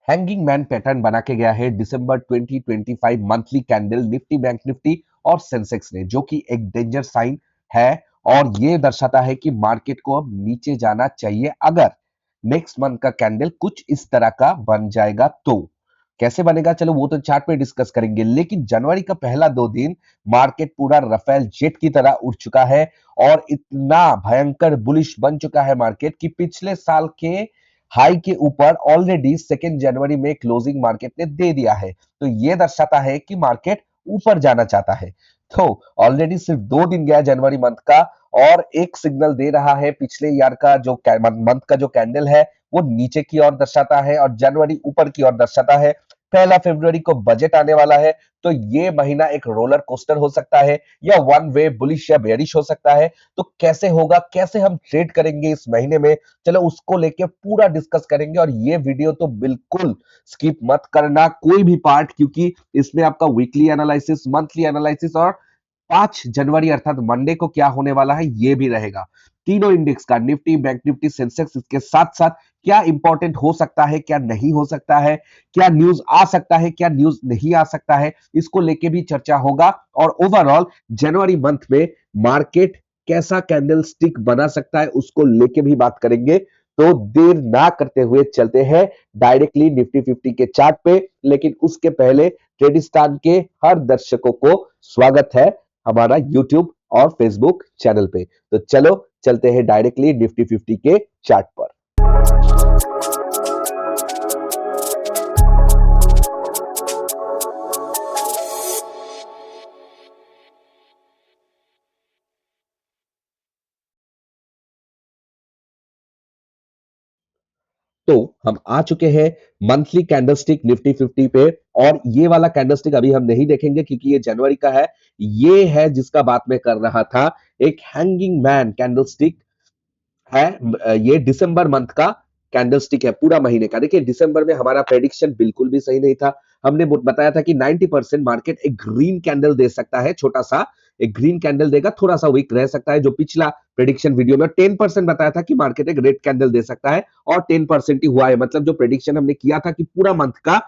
Hanging man pattern बना के गया है दिसंबर 2025 monthly candle Nifty bank Nifty और सेंसेक्स ने, जो कि एक डेंजर साइन है और ये दर्शाता है कि मार्केट को अब नीचे जाना चाहिए अगर नेक्स्ट मंथ का कैंडल कुछ इस तरह का बन जाएगा। तो कैसे बनेगा, चलो वो तो चार्ट पे डिस्कस करेंगे, लेकिन जनवरी का पहला 2 दिन मार्केट पूरा रफेल जेट की तरह उड़ चुका है और इतना भयंकर बुलिश बन चुका है मार्केट कि पिछले साल के हाई के ऊपर ऑलरेडी 2 जनवरी में क्लोजिंग मार्केट ने दे दिया है। तो यह दर्शाता है कि मार्केट ऊपर जाना चाहता है। तो ऑलरेडी सिर्फ 2 दिन गया जनवरी मंथ का और एक सिग्नल दे रहा है पिछले ईयर का जो मंथ का जो कैंडल है वो नीचे की ओर दर्शाता है और जनवरी ऊपर की ओर दर्शाता है। 1 फरवरी को बजट आने वाला है, तो ये महीना एक रोलर कोस्टर हो सकता है या वन वे बुलिश या बेरिश हो सकता है। तो कैसे होगा, कैसे हम ट्रेड करेंगे इस महीने में, चलो उसको लेके पूरा डिस्कस करेंगे। और ये वीडियो तो बिल्कुल स्किप मत करना कोई भी पार्ट, क्योंकि इसमें आपका वीकली एनालिसिस, मंथली एनालिसिस और 5 जनवरी अर्थात मंडे को क्या होने वाला है ये भी रहेगा। तीनों इंडेक्स का निफ्टी बैंक निफ्टी सेंसेक्स इसके साथ साथ क्या इंपॉर्टेंट हो सकता है, क्या नहीं हो सकता है, क्या न्यूज आ सकता है, क्या न्यूज नहीं आ सकता है, इसको लेके भी चर्चा होगा। और ओवरऑल जनवरी मंथ में मार्केट कैसा कैंडल स्टिक बना सकता है उसको लेके भी बात करेंगे। तो देर ना करते हुए चलते हैं डायरेक्टली निफ्टी 50 के चार्ट पे, लेकिन उसके पहले ट्रेडिस्तान के हर दर्शकों को स्वागत है हमारा यूट्यूब और फेसबुक चैनल पे। तो चलो चलते हैं डायरेक्टली निफ्टी 50 के चार्ट पर। तो हम आ चुके हैं मंथली कैंडलस्टिक निफ्टी 50 पे और ये वाला कैंडलस्टिक अभी हम नहीं देखेंगे क्योंकि ये जनवरी का है। ये है जिसका बात मैं कर रहा था, एक हैंगिंग मैन कैंडलस्टिक है। ये दिसंबर मंथ का कैंडलस्टिक है, पूरा महीने का। देखिए दिसंबर में हमारा प्रेडिक्शन बिल्कुल भी सही नहीं था। हमने बताया था कि 90% मार्केट एक ग्रीन कैंडल दे सकता है, छोटा सा एक ग्रीन कैंडल देगा, थोड़ा सा वीक रह सकता है। जो पिछला प्रेडिक्शन वीडियो में 10% बताया था कि मार्केट एक रेड कैंडल दे सकता है और 10% ही हुआ है। मतलब जो प्रेडिक्शन हमने किया था कि पूरा मंथ का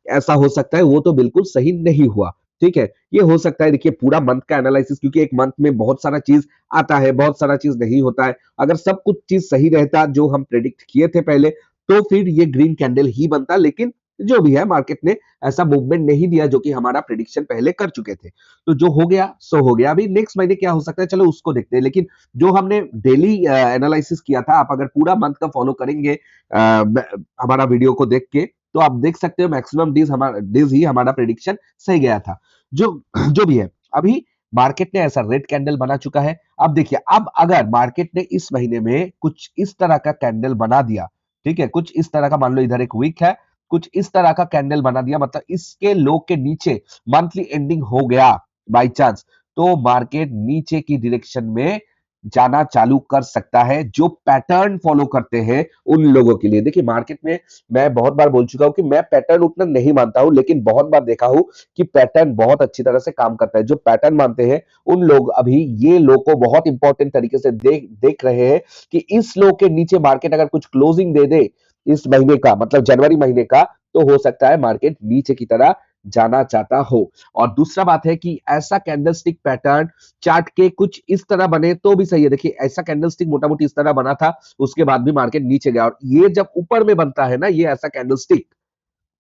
ऐसा हो सकता है वो तो बिल्कुल सही नहीं हुआ। ठीक है, ये हो सकता है। देखिए पूरा मंथ का एनालिसिस, क्योंकि एक मंथ में बहुत सारा चीज आता है, बहुत सारा चीज नहीं होता है। अगर सब कुछ चीज सही रहता जो हम प्रेडिक्ट किए थे पहले, तो फिर ये ग्रीन कैंडल ही बनता। लेकिन जो भी है मार्केट ने ऐसा मूवमेंट नहीं दिया जो कि हमारा प्रेडिक्शन पहले कर चुके थे। तो जो हो गया सो हो गया। अभी नेक्स्ट महीने क्या हो सकता है चलो उसको देखते हैं। लेकिन जो हमने डेली एनालिसिस किया था, आप अगर पूरा मंथ का फॉलो करेंगे हमारा वीडियो को देख के, तो आप देख सकते हो मैक्सिमम डेज ही हमारा प्रेडिक्शन सही गया था। जो जो भी है, अभी मार्केट ने ऐसा रेड कैंडल बना चुका है। अब देखिए, अब अगर मार्केट ने इस महीने में कुछ इस तरह का कैंडल बना दिया, ठीक है, कुछ इस तरह का, मान लो इधर एक वीक है, कुछ इस तरह का कैंडल बना दिया, मतलब इसके लो के नीचे मंथली एंडिंग हो गया बाय चांस, तो मार्केट नीचे की डायरेक्शन में जाना चालू कर सकता है। जो पैटर्न फॉलो करते हैं उन लोगों के लिए, देखिए मार्केट में मैं बहुत बार बोल चुका हूं कि मैं पैटर्न उतना नहीं मानता हूं, लेकिन बहुत बार देखा हूं कि पैटर्न बहुत अच्छी तरह से काम करता है। जो पैटर्न मानते हैं उन लोग अभी ये लो को बहुत इंपॉर्टेंट तरीके से देख रहे हैं कि इस लो के नीचे मार्केट अगर कुछ क्लोजिंग दे दे इस महीने का, मतलब जनवरी महीने का, तो हो सकता है मार्केट नीचे की तरह जाना चाहता हो। और दूसरा बात है कि ऐसा कैंडलस्टिक पैटर्न चार्ट के कुछ इस तरह बने तो भी सही है। देखिए ऐसा कैंडलस्टिक मोटा मोटी इस तरह बना था, उसके बाद भी मार्केट नीचे गया। और ये जब ऊपर में बनता है ना, ये ऐसा कैंडलस्टिक,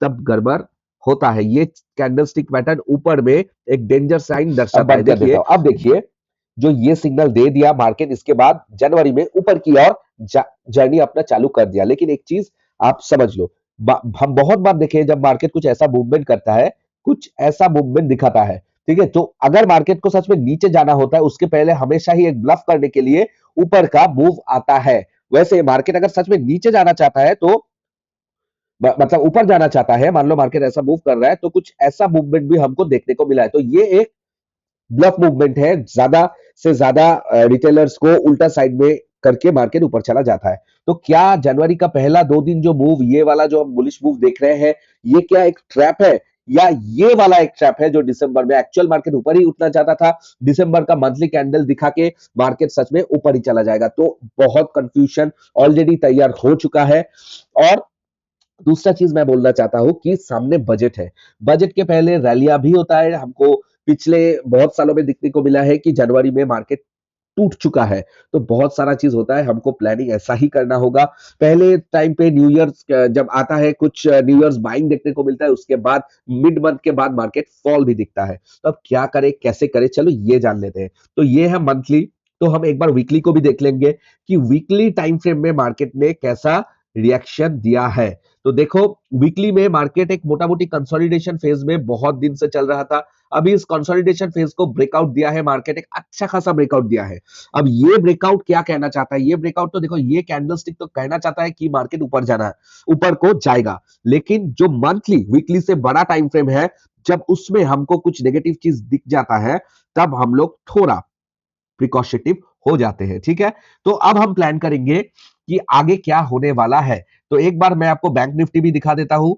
तब गड़बड़ होता है। ये कैंडलस्टिक पैटर्न ऊपर में एक डेंजर साइन दर्शाता है। देखिए अब देखिए, जो ये सिग्नल दे दिया मार्केट, इसके बाद जनवरी में ऊपर की ओर जर्नी अपना चालू कर दिया। लेकिन एक चीज आप समझ लो, हम बहुत बार देखे जब मार्केट कुछ ऐसा मूवमेंट करता है, कुछ ऐसा मूवमेंट दिखाता है, ठीक है, तो अगर मार्केट को सच में नीचे जाना होता है उसके पहले हमेशा ही एक ब्लफ करने के लिए ऊपर का मूव आता है। वैसे मार्केट अगर सच में नीचे जाना चाहता है, तो मतलब ऊपर जाना चाहता है, मान लो मार्केट ऐसा मूव कर रहा है, तो कुछ ऐसा मूवमेंट भी हमको देखने को मिला है। तो ये एक ब्लफ मूवमेंट है। ज्यादा से ज्यादा रिटेलर्स को उल्टा साइड में करके मार्केट ऊपर चला जाता है। तो क्या जनवरी का पहला 2 दिन जो मूव, ये वाला जो हम बुलिश मूव देख रहे हैं, ये क्या एक ट्रैप है, या ये वाला एक ट्रैप है जो दिसंबर में एक्चुअल मार्केट ऊपर ही उठना चाहता था, दिसंबर का मंथली कैंडल दिखा के मार्केट सच में ऊपर ही चला जाएगा? तो बहुत कंफ्यूजन ऑलरेडी तैयार हो चुका है। और दूसरा चीज मैं बोलना चाहता हूं कि सामने बजट है। बजट के पहले रैलियां भी होता है। हमको पिछले बहुत सालों में दिखने को मिला है कि जनवरी में मार्केट टूट चुका है। तो बहुत सारा चीज होता है, हमको प्लानिंग ऐसा ही करना होगा। पहले टाइम पे न्यू ईयर जब आता है, कुछ न्यू ईयर्स बाइंग देखने को मिलता है, उसके बाद मिड मंथ के बाद मार्केट फॉल भी दिखता है। तो अब क्या करें, कैसे करें, चलो ये जान लेते हैं। तो ये है मंथली। तो हम एक बार वीकली को भी देख लेंगे कि वीकली टाइम फ्रेम में मार्केट ने कैसा रिएक्शन दिया है। तो देखो, वीकली में मार्केट एक मोटा मोटी कंसोलिडेशन फेज में बहुत दिन से चल रहा था। अभी इस कंसोलिडेशन फेज को ब्रेकआउट दिया है मार्केट, एक अच्छा खासा ब्रेकआउट दिया है। अब ये ब्रेकआउट क्या कहना चाहता है, ये ब्रेकआउट तो देखो, ये कैंडलस्टिक तो कहना चाहता है कि मार्केट ऊपर जाना है, ऊपर को जाएगा। लेकिन जो मंथली वीकली से बड़ा टाइम फ्रेम है, जब उसमें हमको कुछ नेगेटिव चीज दिख जाता है, तब हम लोग थोड़ा प्रिकॉशनिव हो जाते हैं। ठीक है, तो अब हम प्लान करेंगे कि आगे क्या होने वाला है। तो एक बार मैं आपको बैंक निफ्टी भी दिखा देता हूं।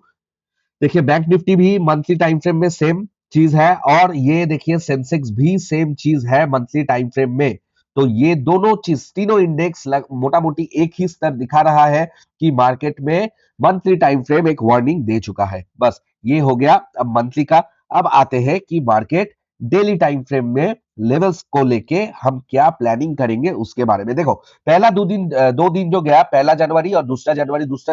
देखिए, बैंक निफ्टी भी मंथली टाइम फ्रेम में सेम चीज है, और ये देखिए सेंसेक्स भी सेम चीज है मंथली टाइम फ्रेम में। तो ये दोनों चीज, तीनों इंडेक्स मोटा मोटी एक ही स्तर दिखा रहा है कि मार्केट में मंथली टाइम फ्रेम एक वार्निंग दे चुका है। बस ये हो गया अब मंथली का। अब आते हैं कि मार्केट डेली टाइम फ्रेम में लेवल्स को लेके हम क्या प्लानिंग करेंगे उसके बारे में। देखो, पहला 2 दिन जो गया, पहला जनवरी और दूसरा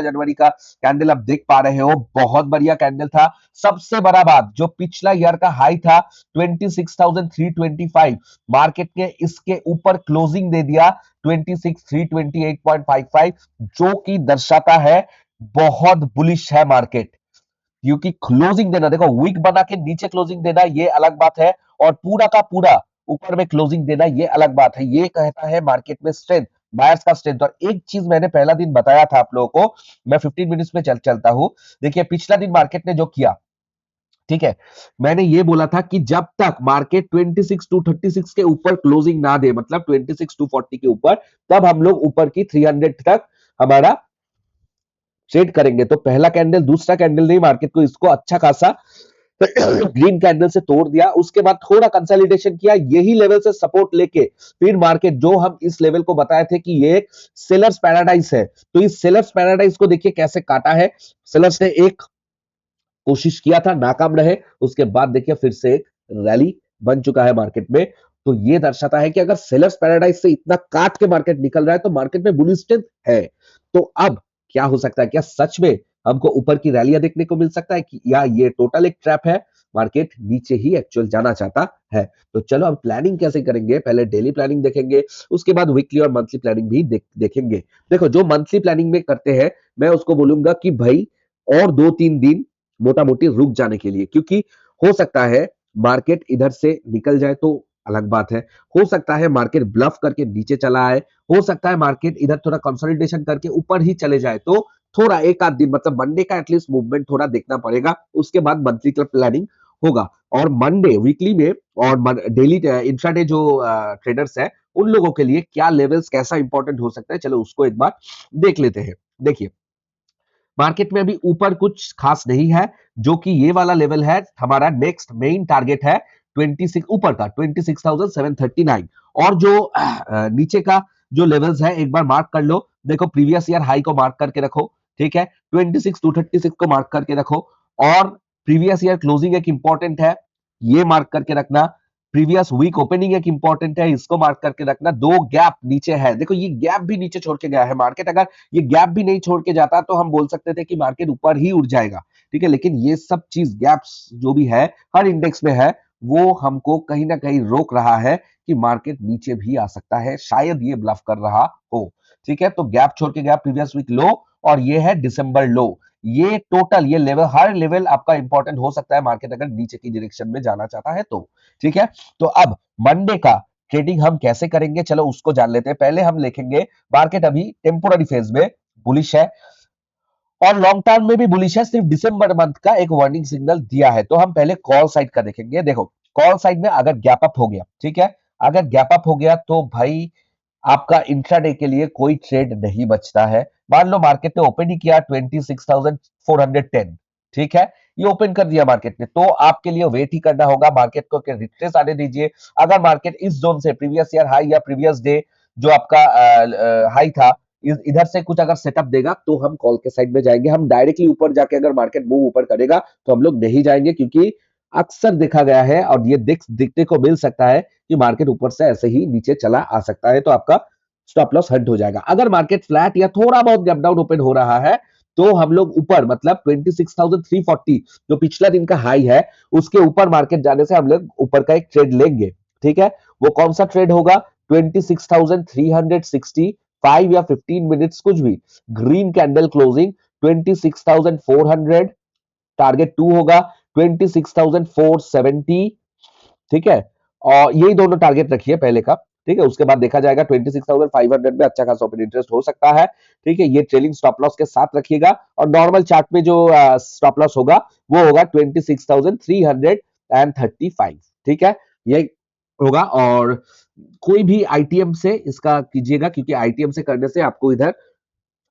जनवरी का कैंडल आप देख पा रहे हो, बहुत बढ़िया कैंडल था। सबसे बड़ा बात, जो पिछला ईयर का हाई था 26,325, मार्केट ने इसके ऊपर क्लोजिंग दे दिया 26,328.55, जो कि दर्शाता है बहुत बुलिश है मार्केट। क्योंकि क्लोजिंग देना, देखो, वीक बना के नीचे क्लोजिंग देना ये अलग बात है, और पूरा का पूरा ऊपर में क्लोजिंग देना ये अलग बात है। ये कहता है मार्केट में स्ट्रेंथ, बायर्स का स्ट्रेंथ। और एक चीज मैंने पहला दिन बताया था आप लोगों को, मैं 15 मिनट्स में चलता हूं। देखिए, पिछला दिन मार्केट ने जो किया, ठीक है, मैंने ये बोला था कि जब तक मार्केट 26,236 के ऊपर क्लोजिंग ना दे, मतलब 26,240 के ऊपर, तब हम लोग ऊपर की 300 तक हमारा ट्रेड करेंगे। तो पहला कैंडल, दूसरा कैंडल नहीं, मार्केट को इसको अच्छा खासा ग्रीन कैंडल से तोड़ दिया। उसके बाद थोड़ा कंसोलिडेशन किया, यही लेवल से सपोर्ट लेके फिर मार्केट, जो हम इस लेवल को बताए थे कि ये सेलर्स पैराडाइज है, तो इस सेलर्स पैराडाइज को देखिए कैसे काटा है। सेलर्स ने एक कोशिश किया था, नाकाम रहे, उसके बाद देखिए फिर से एक रैली बन चुका है मार्केट में। तो ये दर्शाता है कि अगर सेलर्स पैराडाइज से इतना काट के मार्केट निकल रहा है, तो मार्केट में बुलिश स्ट्रेंथ है। तो अब क्या हो सकता है, क्या सच में हमको ऊपर की रैलियां देखने को मिल सकता है, कि या ये टोटल एक ट्रैप है, मार्केट नीचे ही एक्चुअल जाना चाहता है। तो चलो अब प्लानिंग कैसे करेंगे, पहले डेली प्लानिंग देखेंगे, उसके बाद वीकली और मंथली प्लानिंग भी देखेंगे। देखो, जो मंथली प्लानिंग में करते हैं, मैं उसको बोलूंगा कि भाई और 2-3 दिन मोटा मोटी रुक जाने के लिए, क्योंकि हो सकता है मार्केट इधर से निकल जाए तो अलग बात है, हो सकता है मार्केट ब्लफ करके नीचे चला आए, हो सकता है मार्केट इधर थोड़ा कंसोलिडेशन करके ऊपर ही चले जाए। तो थोड़ा एक आध दिन, मतलब मंडे का एटलीस्ट मूवमेंट थोड़ा देखना पड़ेगा, उसके बाद मंथली का प्लानिंग होगा। और मंडे वीकली में और डेली इंट्राडे जो ट्रेडर्स है, उन लोगों के लिए क्या लेवल्स कैसा इंपॉर्टेंट हो सकता है, चलो उसको एक बार देख लेते हैं। देखिए, मार्केट में अभी ऊपर कुछ खास नहीं है, जो कि ये वाला लेवल है हमारा नेक्स्ट मेन टारगेट है 26, ऊपर का 26,739। और जो नीचे का जो लेवल्स है, एक बार मार्क कर लो। देखो, प्रीवियस ईयर हाई को मार्क करके रखो, ठीक है, 26,236 को मार्क करके रखो। और प्रीवियस ईयर क्लोजिंग एक इंपॉर्टेंट है, ये मार्क करके रखना। प्रीवियस वीक ओपनिंग एक इंपॉर्टेंट है, इसको मार्क करके रखना। दो गैप नीचे है, देखो ये गैप भी नीचे छोड़ के गया है मार्केट। अगर ये गैप भी नहीं छोड़ के जाता, तो हम बोल सकते थे कि मार्केट ऊपर ही उठ जाएगा, ठीक है। लेकिन ये सब चीज, गैप्स जो भी है हर इंडेक्स में है, वो हमको कहीं ना कहीं रोक रहा है कि मार्केट नीचे भी आ सकता है, शायद ये ब्लफ कर रहा हो, ठीक है। तो गैप छोड़ के गया प्रीवियस वीक लो, और ये है दिसंबर लो। ये टोटल, ये लेवल, हर लेवल आपका इंपॉर्टेंट हो सकता है मार्केट अगर नीचे की डायरेक्शन में जाना चाहता है तो, ठीक है। तो अब मंडे का ट्रेडिंग हम कैसे करेंगे, चलो उसको जान लेते हैं। पहले हम लिखेंगे मार्केट अभी टेम्पोररी फेज में बुलिश है, और लॉन्ग टर्म में भी बुलिश है, सिर्फ दिसंबर मंथ का एक वार्निंग सिग्नल दिया है। तो हम पहले कॉल साइड का देखेंगे। देखो, कॉल साइड में अगर गैप अप हो गया, ठीक है, अगर गैप अप हो गया तो भाई आपका इंट्राडे के लिए कोई ट्रेड नहीं बचता है। मान लो मार्केट ने ओपन ही किया 26,410, ठीक है, ये ओपन कर दिया मार्केट ने, तो आपके लिए वेट ही करना होगा, मार्केट को रिट्रेस आने दीजिए। अगर मार्केट इस जोन से प्रीवियस ईयर हाई या प्रीवियस डे जो आपका हाई था, इधर से कुछ अगर सेटअप देगा तो हम कॉल के साइड में जाएंगे। हम डायरेक्टली ऊपर जाके अगर मार्केट मूव ऊपर करेगा तो हम लोग नहीं जाएंगे, क्योंकि अक्सर देखा गया है और ये दिखने को मिल सकता है कि मार्केट ऊपर से ऐसे ही नीचे चला आ सकता है, तो आपका स्टॉप लॉस हट हो जाएगा। अगर मार्केट फ्लैट या थोड़ा बहुत गैप डाउन ओपन हो रहा है तो हम लोग ऊपर मतलब 26,340 जो पिछला दिन का हाई है उसके ऊपर मार्केट जाने से हम लोग ऊपर का एक ट्रेड लेंगे। ठीक है, वो कौन सा ट्रेड होगा? 26,365 या 15 मिनट्स कुछ भी, ग्रीन कैंडल क्लोजिंग 26,400, टारगेट 2 होगा 26,470। ठीक है, और यही दोनों टारगेट रखिए पहले का। ठीक है, उसके बाद देखा जाएगा 26,500 में अच्छा खासा ओपन इंटरेस्ट हो सकता है। ठीक है, ये ट्रेलिंग स्टॉप लॉस के साथ रखिएगा और नॉर्मल चार्ट में जो स्टॉप लॉस होगा वो होगा 26,335। ठीक है, ये होगा। और कोई भी आईटीएम से इसका कीजिएगा, क्योंकि आईटीएम से करने से आपको इधर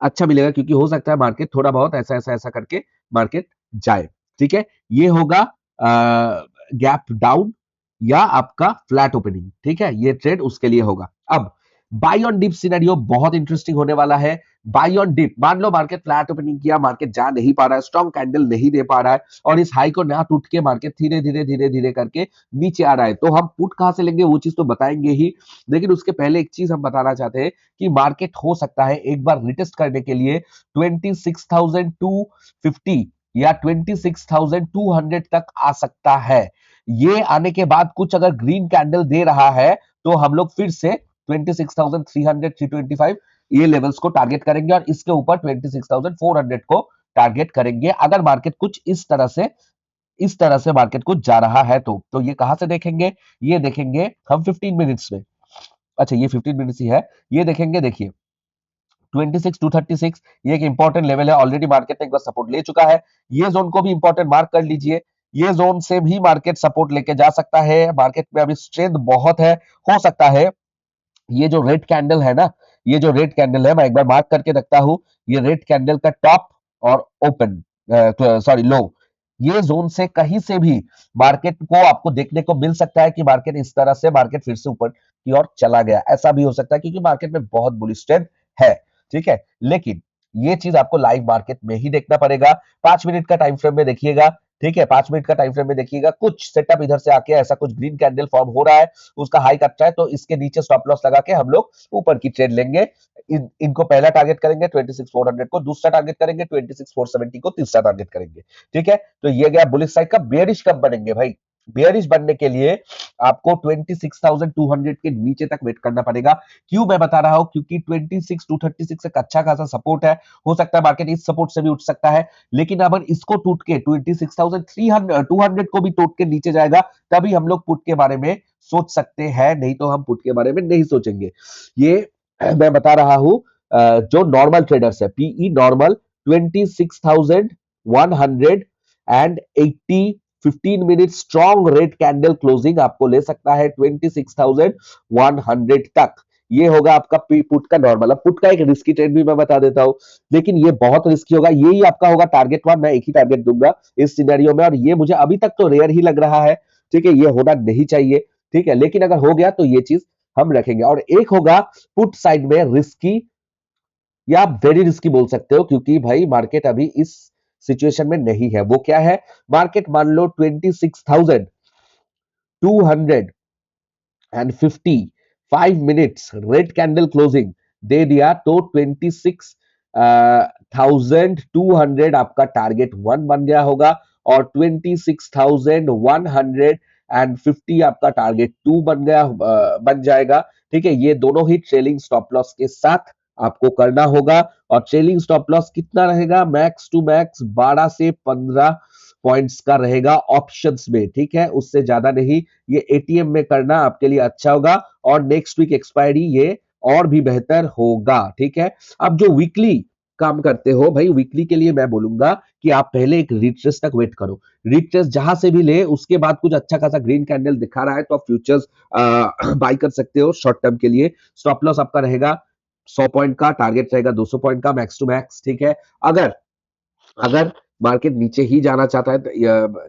अच्छा मिलेगा, क्योंकि हो सकता है मार्केट थोड़ा बहुत ऐसा ऐसा ऐसा करके मार्केट जाए। ठीक है, ये होगा गैप डाउन या आपका फ्लैट ओपनिंग। ठीक है, ये ट्रेड उसके लिए होगा। अब बाई ऑन डिप सिनेरियो बहुत इंटरेस्टिंग होने वाला है। बाई ऑन डिप, मान लो मार्केट फ्लैट ओपनिंग किया, मार्केट जा नहीं पा रहा है, स्ट्रॉन्ग कैंडल नहीं दे पा रहा है और इस हाई को ना टूट के मार्केट धीरे धीरे धीरे धीरे करके नीचे आ रहा है, तो हम पुट कहां से लेंगे वो चीज तो बताएंगे ही। लेकिन उसके पहले एक चीज हम बताना चाहते हैं कि मार्केट हो सकता है एक बार रिटेस्ट करने के लिए 26,250 या 26,200 तक आ सकता है। ये आने के बाद कुछ अगर ग्रीन कैंडल दे रहा है तो हम लोग फिर से 26,300 325 ये लेवल्स को टारगेट करेंगे और इसके ऊपर 26,400 को टारगेट करेंगे, अगर मार्केट कुछ इस तरह से मार्केट कुछ जा रहा है तो ये कहां से देखेंगे? ये देखेंगे हम 15 मिनट्स में। अच्छा, ये 15 मिनट्स ही है, ये देखेंगे। देखिए 26,236 ये एक इंपॉर्टेंट लेवल है, ऑलरेडी मार्केट ने एक बार सपोर्ट ले चुका है। ये जोन को भी इंपॉर्टेंट मार्क कर लीजिए, ये जोन से भी मार्केट सपोर्ट लेके जा सकता है। मार्केट में अभी स्ट्रेंथ बहुत है, हो सकता है ये जो रेड कैंडल है ना, ये जो रेड कैंडल है मैं एक बार मार्क करके रखता हूं, ये रेड कैंडल का टॉप और ओपन सॉरी लो, ये जोन से कहीं से भी मार्केट को आपको देखने को मिल सकता है कि मार्केट इस तरह से मार्केट फिर से ऊपर की ओर चला गया। ऐसा भी हो सकता है क्योंकि मार्केट में बहुत बुलिश स्ट्रेंथ है। ठीक है, लेकिन ये चीज आपको लाइव मार्केट में ही देखना पड़ेगा। 5 मिनट का टाइम फ्रेम में देखिएगा। ठीक है, 5 मिनट का टाइम फ्रेम में देखिएगा, कुछ सेटअप इधर से आके ऐसा कुछ ग्रीन कैंडल फॉर्म हो रहा है, उसका हाई कट रहा है, तो इसके नीचे स्टॉप लॉस लगा के हम लोग ऊपर की ट्रेड लेंगे। इनको पहला टारगेट करेंगे 26,400 को, दूसरा टारगेट करेंगे 26,470 को, तीसरा टारगेट करेंगे। ठीक है, तो ये गया बुलिश साइड का। बेयरिश कब बनेंगे भाई? बेयरिश बनने के लिए आपको 26,200 के नीचे तक वेट करना पड़ेगा। क्यों मैं बता रहा हूं? क्योंकि 26,236 एक अच्छा खासा सपोर्ट है, हो सकता है मार्केट इस सपोर्ट से भी उठ सकता है, लेकिन अगर इसको टूट के 26,200 को भी टूट के नीचे जाएगा तभी हम लोग पुट के बारे में सोच सकते हैं, नहीं तो हम पुट के बारे में नहीं सोचेंगे। ये मैं बता रहा हूं, जो नॉर्मल ट्रेडर्स है, PE normal 26,180 15 minute strong red candle closing आपको ले सकता है 26,100 तक। ये होगा आपका पुट का नॉर्मल। अब पुट का एक रिस्की ट्रेड भी मैं बता देता हूं, लेकिन ये बहुत रिस्की होगा। यही आपका होगा टारगेट 1, मैं एक ही टारगेट दूंगा इस सिनेरियो में, और ये मुझे अभी तक तो रेयर ही लग रहा है। ठीक है, ये होना नहीं चाहिए। ठीक है, लेकिन अगर हो गया तो ये चीज हम रखेंगे। और एक होगा पुट साइड में रिस्की या आप वेरी रिस्की बोल सकते हो, क्योंकि भाई मार्केट अभी इस सिचुएशन में नहीं है। वो क्या है? मार्केट मान लो 26,250 5 मिनट्स रेड कैंडल क्लोजिंग दे दिया तो 26,200 आपका टारगेट 1 बन गया होगा और 26,150 आपका टारगेट 2 बन जाएगा। ठीक है, ये दोनों ही ट्रेलिंग स्टॉप लॉस के साथ आपको करना होगा। और ट्रेलिंग स्टॉप लॉस कितना रहेगा? मैक्स टू मैक्स 12 से 15 पॉइंट्स का रहेगा ऑप्शंस में। ठीक है, उससे ज्यादा नहीं। ये एटीएम में करना आपके लिए अच्छा होगा और नेक्स्ट वीक एक्सपायरी ये और भी बेहतर होगा। ठीक है, अब जो वीकली काम करते हो भाई, वीकली के लिए मैं बोलूंगा कि आप पहले एक रिट्रेस तक वेट करो। रिट्रेस जहां से भी ले, उसके बाद कुछ अच्छा खासा ग्रीन कैंडल दिखा रहा है तो आप फ्यूचर्स बाय कर सकते हो शॉर्ट टर्म के लिए। स्टॉप लॉस आपका रहेगा 100 पॉइंट का, टारगेट रहेगा 200 पॉइंट का मैक्स टू मैक्स। ठीक है, अगर अगर मार्केट नीचे ही जाना चाहता है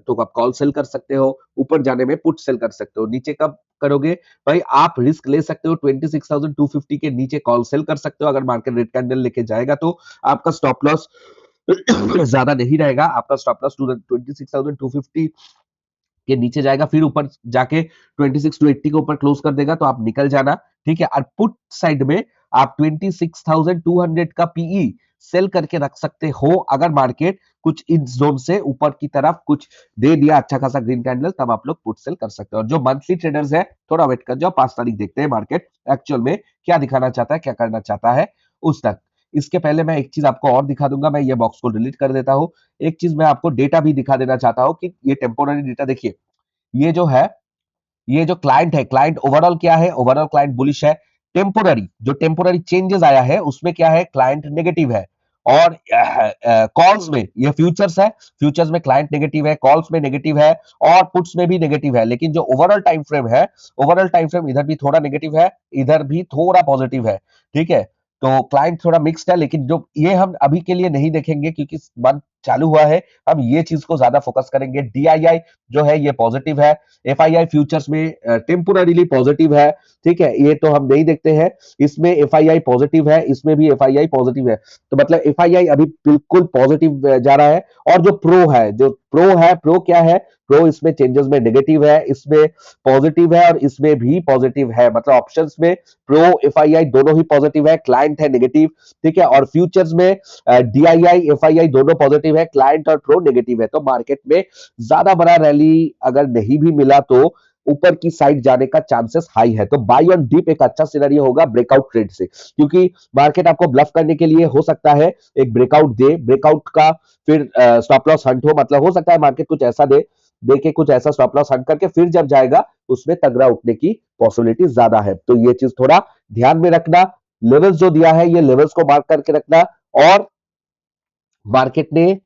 तो आप कॉल सेल कर सकते हो, ऊपर जाने में पुट सेल कर सकते हो। नीचे कब करोगे भाई? आप रिस्क ले सकते हो 26,250 के नीचे कॉल सेल कर सकते हो। अगर मार्केट रेड कैंडल लेके जाएगा तो आपका स्टॉप लॉस ज्यादा नहीं रहेगा, आपका स्टॉप लॉस 26,250 के नीचे जाएगा, फिर ऊपर जाके 26,280 के ऊपर क्लोज कर देगा तो आप निकल जाना, ठीक है। और पुट साइड में आप 26,200 का पीई सेल करके रख सकते हो। अगर मार्केट कुछ इस जोन से ऊपर की तरफ कुछ दे दिया अच्छा खासा ग्रीन कैंडल, तब आप लोग पुट सेल कर सकते हो। और जो मंथली ट्रेडर्स है थोड़ा वेट कर जाओ, 5 तारीख देखते हैं मार्केट एक्चुअल में क्या दिखाना चाहता है, क्या करना चाहता है उस तक। इसके पहले मैं एक चीज आपको और दिखा दूंगा, मैं ये बॉक्स को डिलीट कर देता हूं। एक चीज मैं आपको डेटा भी दिखा देना चाहता हूं कि ये टेम्पोररी डेटा देखिए, ये जो है, ये जो क्लाइंट है, क्लाइंट ओवरऑल क्या है? ओवरऑल क्लाइंट बुलिश है। टेम्पोररी जो टेम्पोररी चेंजेस आया है उसमें क्या है? क्लाइंट नेगेटिव है। और कॉल्स में ये फ्यूचर्स है, फ्यूचर्स में क्लाइंट नेगेटिव है, कॉल्स में नेगेटिव है और पुट्स में भी नेगेटिव है। लेकिन जो ओवरऑल टाइम फ्रेम है, ओवरऑल टाइम फ्रेम इधर भी थोड़ा नेगेटिव है, इधर भी थोड़ा पॉजिटिव है, ठीक है। तो क्लाइंट थोड़ा मिक्स्ड है, लेकिन जो ये हम अभी के लिए नहीं देखेंगे क्योंकि मंथ चालू हुआ है, हम ये चीज को ज्यादा फोकस करेंगे। डीआईआई जो है ये पॉजिटिव है, एफआईआई फ्यूचर्स में टेम्पोररीली पॉजिटिव है, ठीक है, ये तो हम नहीं देखते हैं। इसमें एफआईआई पॉजिटिव है, इसमें भी एफआईआई पॉजिटिव है, तो मतलब एफआईआई अभी बिल्कुल पॉजिटिव जा रहा है। और जो प्रो है, जो प्रो है, प्रो क्या है? प्रो इसमें चेंजेस में नेगेटिव है, इसमें पॉजिटिव है और इसमें भी पॉजिटिव है। मतलब ऑप्शंस में प्रो एफआईआई दोनों ही पॉजिटिव है, क्लाइंट है नेगेटिव, ठीक है। और फ्यूचर्स में डीआईआई एफआईआई दोनों पॉजिटिव है, क्लाइंट और प्रो नेगेटिव है। तो मार्केट में ज्यादा बड़ा रैली अगर नहीं भी मिला तो ऊपर की साइड जाने का चांसेस हाई है। तो बाई ऑन डिप एक अच्छा सिनेरियो होगा ब्रेकआउट ट्रेड से, क्योंकि मार्केट आपको ब्लफ करने के लिए हो सकता है एक ब्रेकआउट दे, ब्रेकआउट का फिर स्टॉप लॉस हंट हो, मतलब हो सकता है मार्केट कुछ ऐसा दे के कुछ ऐसा स्टॉप लॉस हंट करके फिर जब जाएगा उसमें तगड़ा उठने की पॉसिबिलिटी ज्यादा है। तो ये चीज थोड़ा ध्यान में रखना। लेवल्स जो दिया है ये लेवल्स को मार्क करके रखना। और मार्केट ने,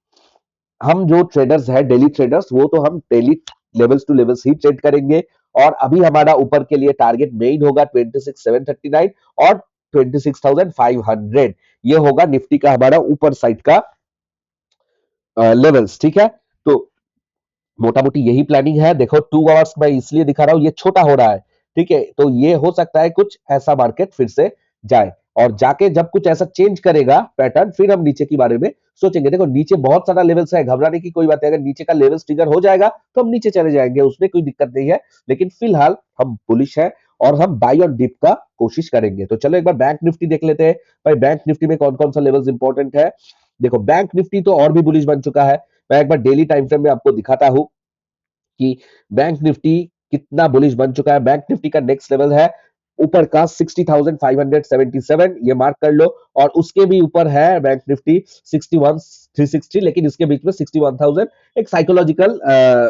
हम जो ट्रेडर्स है डेली ट्रेडर्स, वो तो हम डेली लेवल्स टू लेवल्स ही ट्रेड करेंगे। और अभी हमारा ऊपर के लिए टारगेट मेन होगा 26,739 और 26,500, ये होगा निफ्टी का हमारा ऊपर साइड का लेवल्स, ठीक है। तो मोटा मोटी यही प्लानिंग है। देखो 2 आवर्स मैं इसलिए दिखा रहा हूं, ये छोटा हो रहा है, ठीक है। तो ये हो सकता है कुछ ऐसा मार्केट फिर से जाए, और जाके जब कुछ ऐसा चेंज करेगा पैटर्न, फिर हम नीचे के बारे में सोचेंगे। देखो नीचे बहुत सारा लेवल्स है, घबराने की कोई बात है। अगर नीचे का लेवल ट्रिगर हो जाएगा तो हम नीचे चले जाएंगे, उसमें कोई दिक्कत नहीं है। लेकिन फिलहाल हम बुलिश है और हम बाई ऑन डिप का कोशिश करेंगे। तो चलो एक बार बैंक निफ्टी देख लेते हैं। भाई बैंक निफ्टी में कौन कौन सा लेवल्स इंपॉर्टेंट है? देखो बैंक निफ्टी तो और भी बुलिश बन चुका है। मैं एक बार डेली टाइम फ्रेम में आपको दिखाता हूं कि बैंक निफ्टी कितना बुलिश बन चुका है। बैंक निफ्टी का नेक्स्ट लेवल है ऊपर का 60,577, ये मार्क कर लो। और उसके भी ऊपर है बैंक निफ्टी 61,360, लेकिन इसके बीच में 61,000 एक साइकोलॉजिकल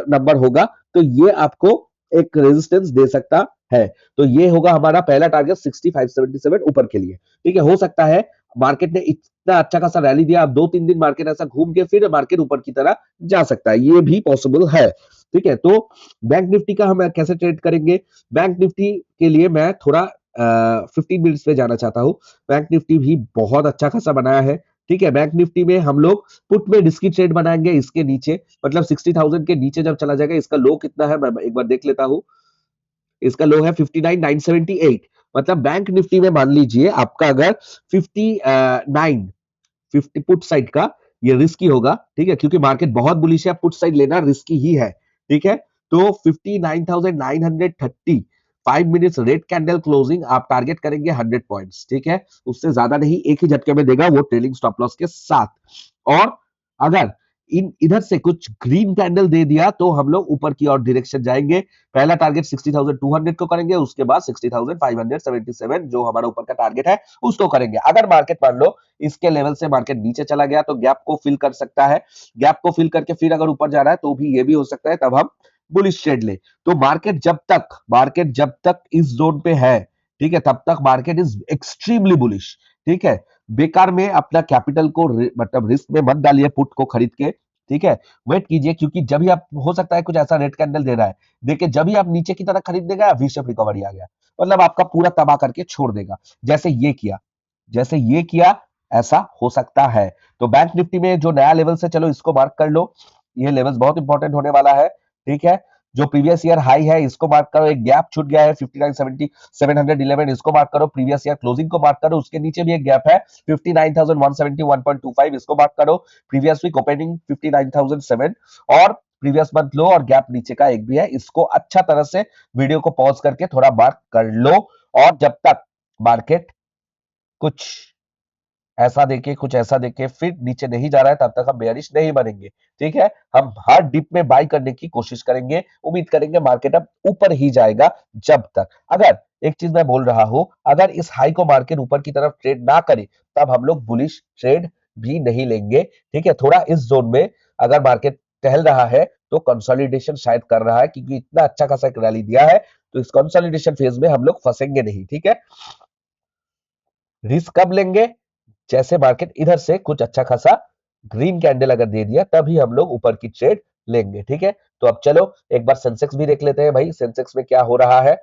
नंबर होगा, तो ये आपको एक रेजिस्टेंस दे सकता है। तो ये होगा हमारा पहला टारगेट 60,577 ऊपर के लिए, ठीक है। हो सकता है मार्केट ने इतना अच्छा खासा रैली दिया, अब 2-3 दिन मार्केट ऐसा घूम के फिर मार्केट ऊपर की तरह जा सकता है, ये भी पॉसिबल है, ठीक है। तो बैंक निफ्टी का हम कैसे ट्रेड करेंगे? बैंक निफ्टी के लिए मैं थोड़ा 15 मिनट्स पे जाना चाहता हूँ। बैंक निफ्टी भी बहुत अच्छा खासा बनाया है, ठीक है। बैंक निफ्टी में हम लोग पुट में रिस्की ट्रेड बनाएंगे इसके नीचे, मतलब 60,000 के नीचे जब चला जाएगा। इसका लो कितना है मैं एक बार देख लेता हूँ। इसका लो है 59,978। मतलब बैंक निफ्टी में मान लीजिए आपका अगर 50 पुट साइड का ये रिस्की होगा, ठीक है, क्योंकि मार्केट बहुत बुलिश है, पुट साइड लेना रिस्की ही है, ठीक है। तो 59,930 5 मिनट्स रेड कैंडल क्लोजिंग आप टारगेट करेंगे 100 पॉइंट्स, ठीक है। उससे ज्यादा नहीं, एक ही झटके में देगा वो ट्रेलिंग स्टॉप लॉस के साथ। और अगर इधर से कुछ ग्रीन कैंडल दे दिया तो हम लोग ऊपर की ओर डायरेक्शन जाएंगे। पहला टारगेट 60,200 को करेंगे, उसके बाद 60,577 जो हमारा ऊपर का टारगेट है उसको करेंगे। अगर मार्केट मान लो इसके लेवल से मार्केट नीचे चला गया तो गैप को फिल कर सकता है, गैप को फिल करके फिर अगर ऊपर जा रहा है तो भी ये भी हो सकता है, तब हम बुलिश ट्रेड ले। तो मार्केट जब तक इस जोन पे है, ठीक है, तब तक मार्केट इज एक्सट्रीमली बुलिश, ठीक है। बेकार में अपना कैपिटल को मतलब रिस्क में मत डालिए पुट को खरीद के, ठीक है। वेट कीजिए, क्योंकि जब भी आप, हो सकता है कुछ ऐसा रेड कैंडल दे रहा है, देखिए जब भी आप नीचे की तरफ खरीद देगा वी शेप रिकवरी आ गया, मतलब आपका पूरा तबाह करके छोड़ देगा। जैसे ये किया, जैसे ये किया ऐसा हो सकता है। तो बैंक निफ्टी में जो नया लेवल से, चलो इसको मार्क कर लो, ये लेवल्स बहुत इंपॉर्टेंट होने वाला है, ठीक है। जो प्रीवियस ईयर हाई है इसको मार्क करो, एक गैप छूट गया है 5970 711, इसको मार्क करो, प्रीवियस ईयर क्लोजिंग को मार्क करो, उसके नीचे भी एक गैप है 59170 1.25, इसको मार्क करो, प्रीवियस वीक ओपनिंग 59007 और प्रीवियस मंथ लो और गैप नीचे का एक भी है, इसको अच्छा तरह से वीडियो को पॉज करके थोड़ा मार्क कर लो। और जब तक मार्केट कुछ ऐसा देखे, कुछ ऐसा देखे, फिर नीचे नहीं जा रहा है, तब तक हम बेयरिश नहीं बनेंगे, ठीक है। हम हर डिप में बाय करने की कोशिश करेंगे, उम्मीद करेंगे मार्केट अब ऊपर ही जाएगा। जब तक, अगर एक चीज मैं बोल रहा हूं, अगर इस हाई को मार्केट ऊपर की तरफ ट्रेड ना करे तब हम लोग बुलिश ट्रेड भी नहीं लेंगे, ठीक है। थोड़ा इस जोन में अगर मार्केट टहल रहा है तो कंसोलिडेशन शायद कर रहा है, क्योंकि इतना अच्छा खासा एक रैली दिया है, तो इस कंसोलिडेशन फेज में हम लोग फंसेंगे नहीं, ठीक है। रिस्क कब लेंगे, जैसे मार्केट इधर से कुछ अच्छा खासा ग्रीन कैंडल अगर दे दिया तभी हम लोग ऊपर की ट्रेड लेंगे, ठीक है। तो अब चलो एक बार सेंसेक्स भी देख लेते हैं भाई, सेंसेक्स में क्या हो रहा है।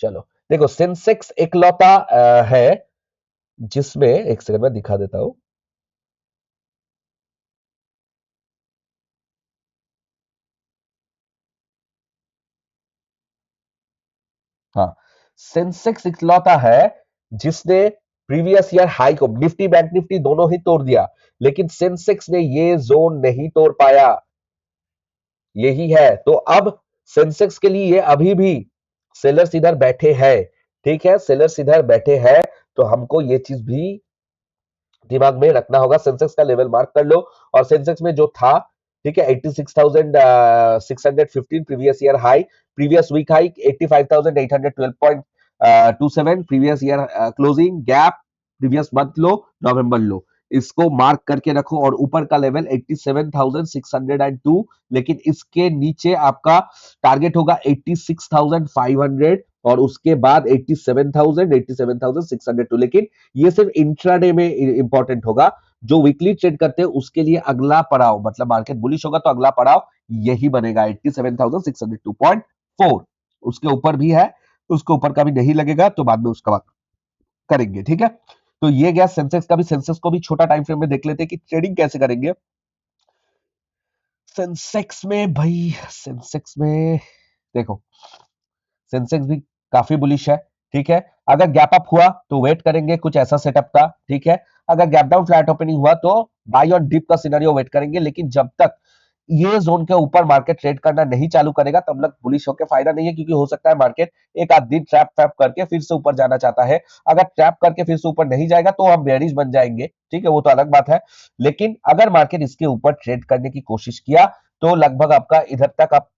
चलो देखो, सेंसेक्स इकलौता है जिसमें, एक सेकंड में दिखा देता हूं। हाँ, सेंसेक्स इकलौता है जिसने प्रीवियस ईयर हाई को, निफ्टी बैंक निफ्टी दोनों ही तोड़ दिया, लेकिन सेंसेक्स ने ये जोन नहीं तोड़ पाया, यही है। तो अब सेंसेक्स के लिए अभी भी सेलर्स इधर बैठे हैं, ठीक है, सेलर्स इधर बैठे हैं, तो हमको ये चीज भी दिमाग में रखना होगा। सेंसेक्स का लेवल मार्क कर लो, और सेंसेक्स में जो था, ठीक है, 86,615 previous year high, previous week high 85,812.27, previous year closing gap, previous month low, November low, इसको मार्क करके रखो। और ऊपर का लेवल 87,602, लेकिन इसके नीचे आपका टारगेट होगा 86,500, और उसके बाद 87,000 87,602, लेकिन ये सिर्फ इंट्राडे में इंपॉर्टेंट होगा। जो वीकली ट्रेड करते हैं उसके लिए अगला पड़ाव, मतलब मार्केट बुलिश होगा तो अगला पड़ाव यही बनेगा 87,602.4, उसके ऊपर भी है, उसके ऊपर का भी नहीं लगेगा तो बाद में उसका बात करेंगे, ठीक है। तो ये गया सेंसेक्स का भी। सेंसेक्स को भी छोटा टाइम फ्रेम में देख लेते हैं कि ट्रेडिंग कैसे करेंगे सेंसेक्स में भाई। सेंसेक्स में देखो, सेंसेक्स भी काफी बुलिश है, ठीक है। अगर गैप अप हुआ तो वेट करेंगे कुछ ऐसा सेटअप का, ठीक है। अगर गैप डाउन फ्लैट ओपनिंग हुआ तो बाई ऑन डिप का सिनेरियो वेट करेंगे, लेकिन जब तक ये जोन के ऊपर मार्केट ट्रेड करना नहीं चालू करेगा तब तक बुलिश होकर फायदा नहीं है, क्योंकि हो सकता है मार्केट एक आध दिन ट्रैप ट्रैप करके फिर से ऊपर जाना चाहता है। अगर ट्रैप करके फिर से ऊपर नहीं जाएगा तो हम बेयरिश बन जाएंगे, ठीक है, वो तो अलग बात है। लेकिन अगर मार्केट इसके ऊपर ट्रेड करने की कोशिश किया तो लगभग आपका इधर तक आप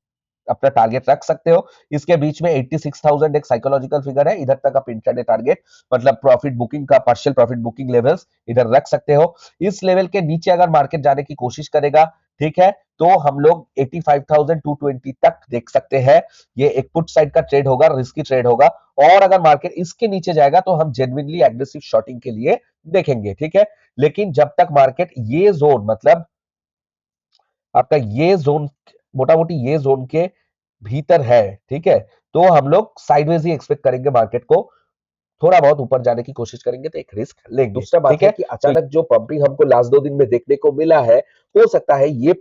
अपना टारगेट रख सकते हो। इसके बीच में 86,000 एक साइकोलॉजिकल फिगर है, इधर तक आप इंट्राडे टारगेट, मतलब प्रॉफिट बुकिंग का, पार्शियल प्रॉफिट बुकिंग लेवल्स इधर रख सकते हो। इस लेवल के नीचे अगर मार्केट जाने की कोशिश करेगा, ठीक है, तो हम लोग 85,220 तक देख सकते हैं। ये एक पुट साइड का ट्रेड होगा, रिस्की ट्रेड होगा। और अगर मार्केट इसके नीचे जाएगा तो हम जेन्युइनली एग्रेसिव शॉर्टिंग के लिए देखेंगे, ठीक है। लेकिन जब तक मार्केट ये जोन, मतलब आपका ये जोन, मोटा मोटी ये जोन के भीतर है, ठीक है, तो हम लोग साइडवेज ही एक्सपेक्ट करेंगे मार्केट को, थोड़ा बहुत ऊपर जाने की कोशिश करेंगे तो एक रिस्क लेंगे। दूसरा बात है कि अचानक जो पंपिंग हमको लास्ट 2 दिन में देखने को मिला है, हो सकता है ये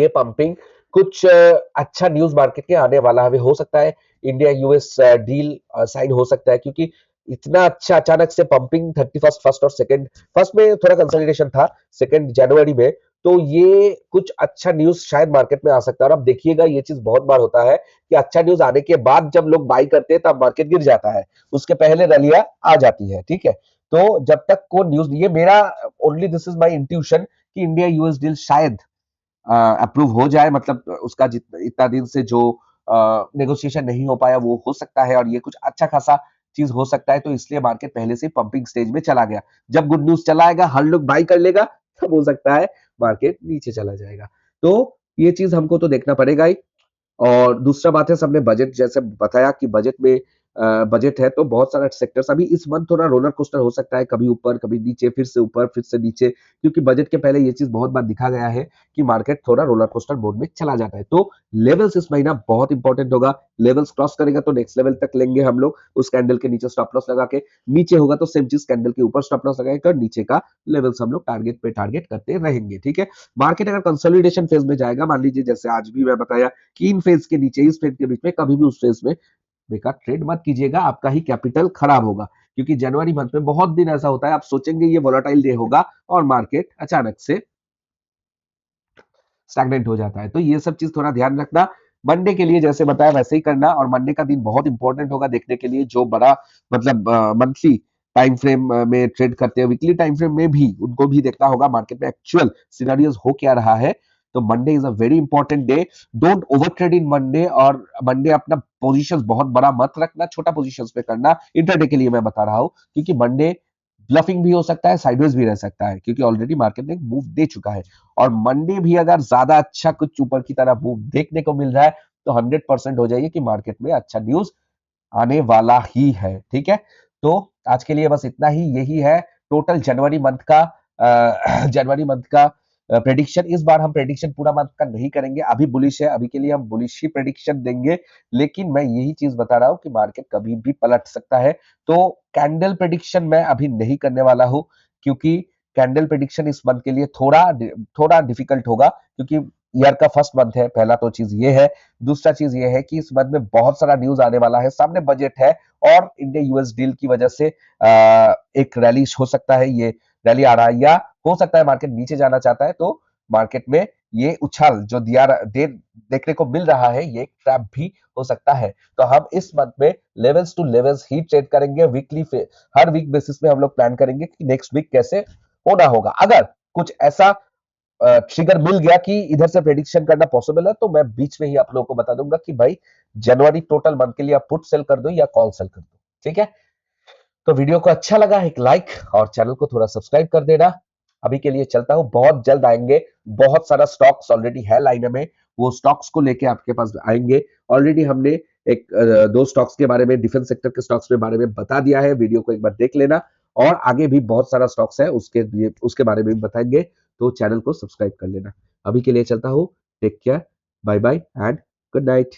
पंपिंग कुछ अच्छा न्यूज मार्केट के आने वाला है, हो सकता है इंडिया यूएस डील साइन हो सकता है, क्योंकि इतना अच्छा अचानक से पंपिंग 31 फर्स्ट और सेकंड, फर्स्ट में थोड़ा कंसोलिडेशन था, सेकंड जनवरी में, तो ये कुछ अच्छा न्यूज शायद मार्केट में आ सकता है। और अब देखिएगा, ये चीज बहुत बार होता है कि अच्छा न्यूज आने के बाद जब लोग बाई करते हैं तब मार्केट गिर जाता है, उसके पहले रैलियां आ जाती है, ठीक है। तो जब तक को न्यूज, ये मेरा only this is my intuition कि इंडिया यूएस डील शायद अप्रूव हो जाए, मतलब उसका इतना दिन से जो नेगोशिएशन नहीं हो पाया वो हो सकता है, और ये कुछ अच्छा खासा चीज हो सकता है, तो इसलिए मार्केट पहले से पंपिंग स्टेज में चला गया। जब गुड न्यूज चला आएगा, हर लोग बाई कर लेगा, तब हो सकता है मार्केट नीचे चला जाएगा। तो ये चीज हमको तो देखना पड़ेगा ही। और दूसरा बात है, सबने बजट जैसे बताया कि बजट में बजट है, तो बहुत सारा सेक्टर्स अभी इस मंथ थोड़ा रोलर कोस्टर हो सकता है, कभी ऊपर कभी नीचे, फिर से ऊपर फिर से नीचे, क्योंकि बजट के पहले ये चीज बहुत बार दिखा गया है कि मार्केट थोड़ा रोलर कोस्टर मोड में चला जाता है। तो लेवल्स इस महीना बहुत इंपॉर्टेंट होगा। लेवल्स क्रॉस करेगा तो नेक्स्ट लेवल तक लेंगे हम लोग, उस कैंडल के नीचे स्टॉप लॉस लगा के, नीचे होगा तो सेम चीज कैंडल के ऊपर स्टॉप लॉस लगाएगा, नीचे का लेवल्स हम लोग टारगेट पे टारगेट करते रहेंगे। ठीक है, मार्केट अगर कंसोलिडेशन फेज में जाएगा, मान लीजिए जैसे आज भी मैं बताया कि इन फेज के नीचे इस फेज के बीच में कभी भी उस फेज में बेकार ट्रेड मत कीजिएगा, आपका ही कैपिटल खराब होगा, क्योंकि जनवरी मंथ में बहुत दिन ऐसा होता है आप सोचेंगे ये वोलेटाइल डे होगा और मार्केट अचानक से स्टैग्नेंट हो जाता है। तो ये सब चीज थोड़ा ध्यान रखना। मंडे के लिए जैसे बताया वैसे ही करना, और मंडे का दिन बहुत इंपॉर्टेंट होगा देखने के लिए, जो बड़ा मतलब मंथली टाइम फ्रेम में ट्रेड करते हैं, वीकली टाइम फ्रेम में भी उनको भी देखना होगा मार्केट में एक्चुअल सिनेरियोस हो क्या रहा है। तो Monday is a very important day, don't over trade in Monday, और मंडे अपना पोजीशंस बहुत बड़ा मत रखना, छोटा पोजीशंस पे करना इंटरडे के लिए मैं बता रहा हूँ, क्योंकि मंडे ब्लफिंग भी हो सकता है, साइडवेज भी रह सकता है, क्योंकि ऑलरेडी मार्केट ने मूव दे चुका है। और मंडे भी अगर ज्यादा अच्छा कुछ ऊपर की तरह मूव देखने को मिल रहा है तो 100% हो जाइए कि मार्केट में अच्छा न्यूज आने वाला ही है। ठीक है, तो आज के लिए बस इतना ही, यही है टोटल जनवरी मंथ का जनवरी मंथ का प्रेडिक्शन। इस बार हम प्रेडिक्शन पूरा मंथ का नहीं करेंगे, अभी बुलिश है, अभी के लिए हम बुलिश ही प्रेडिक्शन देंगे, लेकिन मैं यही चीज बता रहा हूं कि मार्केट कभी भी पलट सकता है। तो कैंडल प्रेडिक्शन मैं अभी नहीं करने वाला हूं, क्योंकि कैंडल प्रेडिक्शन इस मंथ के लिए थोड़ा थोड़ा डिफिकल्ट होगा, क्योंकि ईयर का फर्स्ट मंथ है, पहला तो चीज ये है। दूसरा चीज ये है कि इस मंथ में बहुत सारा न्यूज आने वाला है, सामने बजट है, और इंडिया यूएस डील की वजह से एक रैली हो सकता है, ये रैली आ रहा है, या हो सकता है मार्केट नीचे जाना चाहता है, तो मार्केट में ये उछाल जो देखने को मिल रहा है, ये ट्रैप भी हो सकता है। तो हम इस मंथ में लेवल्स टू लेवल्स ही ट्रेड करेंगे, हर वीक बेसिस में हम लोग प्लान करेंगे कि नेक्स्ट वीक कैसे होना होगा। अगर कुछ ऐसा ट्रिगर मिल गया कि इधर से प्रेडिक्शन करना पॉसिबल है, तो मैं बीच में ही आप लोगों को बता दूंगा कि भाई जनवरी टोटल मंथ के लिए आप पुट सेल कर दो या कॉल सेल कर दो। ठीक है, तो वीडियो को अच्छा लगा एक लाइक और चैनल को थोड़ा सब्सक्राइब कर देना। अभी के लिए चलता हूं, बहुत जल्द आएंगे, बहुत सारा स्टॉक्स ऑलरेडी है लाइन में, वो स्टॉक्स को लेके आपके पास आएंगे। ऑलरेडी हमने एक दो स्टॉक्स के बारे में, डिफेंस सेक्टर के स्टॉक्स के बारे में बता दिया है, वीडियो को एक बार देख लेना, और आगे भी बहुत सारा स्टॉक्स है उसके बारे में भी बताएंगे, तो चैनल को सब्सक्राइब कर लेना। अभी के लिए चलता हूं, take care, bye bye and good night.